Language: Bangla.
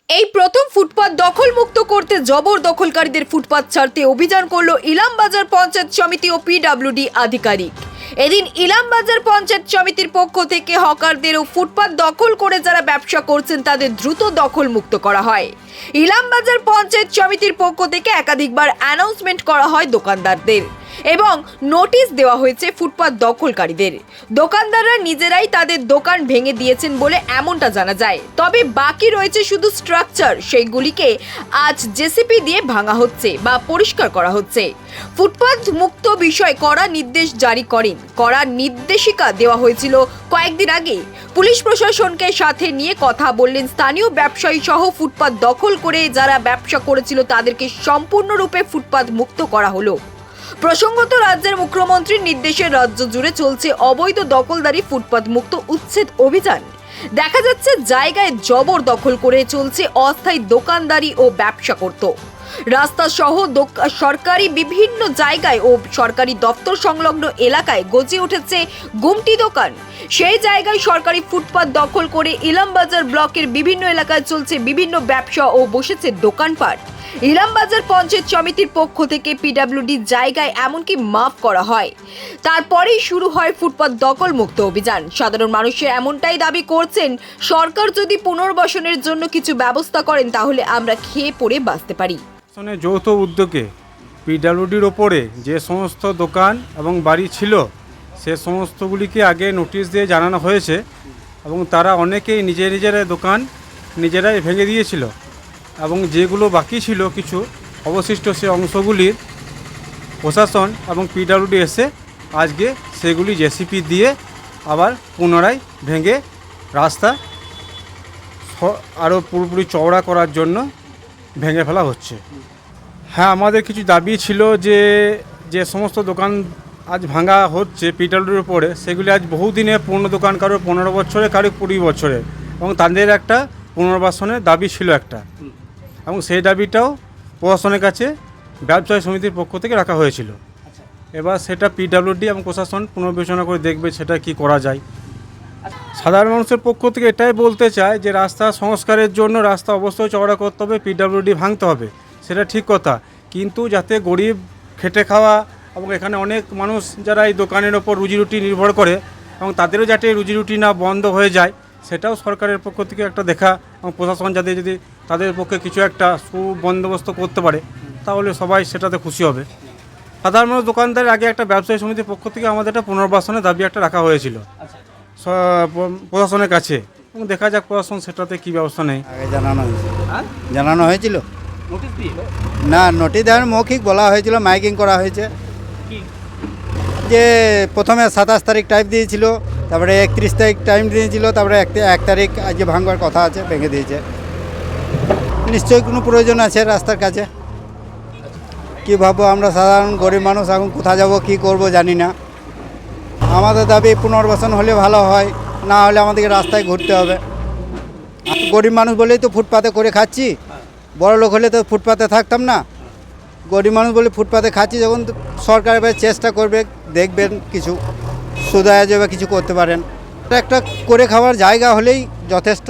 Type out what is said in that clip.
এই প্রথম ফুটপাত দখলমুক্ত করতে জবরদখলকারীদের ফুটপাত ছাড়তে অভিযান করল ইলামবাজার পঞ্চায়েত সমিতি ও পিডব্লিউডি আধিকারিক। এদিন ইলামবাজার পঞ্চায়েত সমিতির পক্ষ থেকে হকারদের ও ফুটপাত দখল করে যারা ব্যবসা করছেন তাদের দ্রুত দখলমুক্ত করা হয়। ইলামবাজার পঞ্চায়েত সমিতির পক্ষ থেকে একাধিকবার অ্যানাউন্সমেন্ট করা হয় দোকানদারদের এবং নোটিশ দেওয়া হয়েছে ফুটপাত দখলকারীদের। দোকানদাররা নিজেরাই তাদের দোকান ভেঙে দিয়েছেন বলে এমনটা জানা যায়। তবে বাকি রয়েছে শুধু স্ট্রাকচার, সেইগুলিকে আজ জেসিপি দিয়ে ভাঙা হচ্ছে বা পরিষ্কার করা হচ্ছে। ফুটপাত মুক্ত বিষয়ে কড়া নির্দেশ জারি করেন, কড়া নির্দেশিকা দেওয়া হয়েছিল কয়েকদিন আগে। পুলিশ প্রশাসনকে সাথে নিয়ে কথা বললেন স্থানীয় ব্যবসায়ী সহ ফুটপাত দখল করে যারা ব্যবসা করেছিল তাদেরকে সম্পূর্ণরূপে ফুটপাত মুক্ত করা হলো। প্রসঙ্গত রাজ্যের মুখ্যমন্ত্রীর নির্দেশে রাজ্য জুড়ে চলছে অবৈধ দখলদারি ফুটপাত মুক্ত উচ্ছেদ অভিযান। দেখা যাচ্ছে জায়গায় জবরদখল করে চলছে অস্থায়ী দোকানদারি ও ব্যবসা করত। রাস্তা সহ সরকারি বিভিন্ন জায়গায় ও সরকারি দপ্তর সংলগ্ন এলাকায় গজে উঠেছে গুমটি দোকান। সেই জায়গায় সরকারি ফুটপাত দখল করে ইলামবাজার ব্লকের বিভিন্ন এলাকায় চলছে বিভিন্ন ব্যবসা ও বসেছে দোকানপাট। ইলামবাজার পঞ্চায়েত সমিতির পক্ষ থেকে পিডব্লিউডি জায়গায় এমনকি মাফ করা হয়। তারপরেই শুরু হয় ফুটপাত দখল মুক্ত অভিযান। সাধারণ মানুষের এমনটাই দাবি করছেন, সরকার যদি পুনর্বাসনের জন্য কিছু ব্যবস্থা করেন তাহলে আমরা খেয়ে পড়ে বাঁচতে পারি। যৌথ উদ্যোগে পিডব্লিউডির ওপরে যে সমস্ত দোকান এবং বাড়ি ছিল সে সমস্তগুলিকে আগে নোটিশ দিয়ে জানানো হয়েছে এবং তারা অনেকেই নিজেরা দোকান নিজেরাই ভেঙে দিয়েছিল এবং যেগুলো বাকি ছিল কিছু অবশিষ্ট সে অংশগুলির প্রশাসন এবং পিডব্লিউডি এসে আজকে সেগুলি জেসিপি দিয়ে আবার পুনরায় ভেঙে রাস্তা আরও পুরোপুরি চওড়া করার জন্য ভেঙে ফেলা হচ্ছে। হ্যাঁ, আমাদের কিছু দাবি ছিল যে সমস্ত দোকান আজ ভাঙা হচ্ছে পিডব্লিউডির উপরে, সেগুলি আজ বহুদিনে পুরনো দোকান, কারো 15 বছরে, কারো 20 বছরে, এবং তাদের একটা পুনর্বাসনের দাবি ছিল একটা, এবং সেই দাবিটাও প্রশাসনের কাছে ব্যবসায়ী সমিতির পক্ষ থেকে রাখা হয়েছিল। এবার সেটা পিডব্লিউডি এবং প্রশাসন পুনর্বিবেচনা করে দেখবে সেটা কি করা যায়। সাধারণ মানুষের পক্ষ থেকে এটাই বলতে চায় যে রাস্তা সংস্কারের জন্য রাস্তা অবশ্যই চওড়া করতে হবে, পিডব্লিউডি ভাঙতে হবে, সেটা ঠিক কথা, কিন্তু যাতে গরিব খেটে খাওয়া এবং এখানে অনেক মানুষ যারা এই দোকানের ওপর রুজিরুটি নির্ভর করে এবং তাদেরও যাতে রুজিরুটি না বন্ধ হয়ে যায় সেটাও সরকারের পক্ষ থেকে একটা দেখা, এবং প্রশাসন যাতে যদি তাদের পক্ষে কিছু একটা সুবন্দোবস্ত করতে পারে তাহলে সবাই সেটাতে খুশি হবে। সাধারণ মানুষ দোকানদারের আগে একটা ব্যবসায়ী সমিতির পক্ষ থেকে আমাদের একটা পুনর্বাসনের দাবি একটা রাখা হয়েছিল প্রশাসনের কাছে, এবং দেখা যাক প্রশাসন সেটাতে কী ব্যবস্থা নেই। আগে জানানো হয়েছিল না, নোটিশ দেওয়ার মৌখিক বলা হয়েছিল, মাইকিং করা হয়েছে যে প্রথমে 27 তারিখ টাইম দিয়েছিল, তারপরে 31 তারিখ টাইম দিয়েছিল, তারপরে 1 তারিখ আজকে ভাঙবার কথা আছে, ভেঙে দিয়েছে। নিশ্চয়ই কোনো প্রয়োজন আছে রাস্তার কাছে। কী ভাববো আমরা সাধারণ গরিব মানুষ, এখন কোথায় যাব কী করব জানি না। আমাদের দাবি পুনর্বাসন হলে ভালো হয়, না হলে আমাদেরকে রাস্তায় ঘুরতে হবে। গরিব মানুষ বলেই তো ফুটপাতে করে খাচ্ছি, বড় লোক হলে তো ফুটপাতে থাকতাম না। গরিব মানুষ বলে ফুটপাতে খাচ্ছি, যখন সরকার এবার চেষ্টা করবে, দেখবেন কিছু সুবিধা যাবে, কিছু করতে পারেন। একটা করে খাওয়ার জায়গা হলেই যথেষ্ট।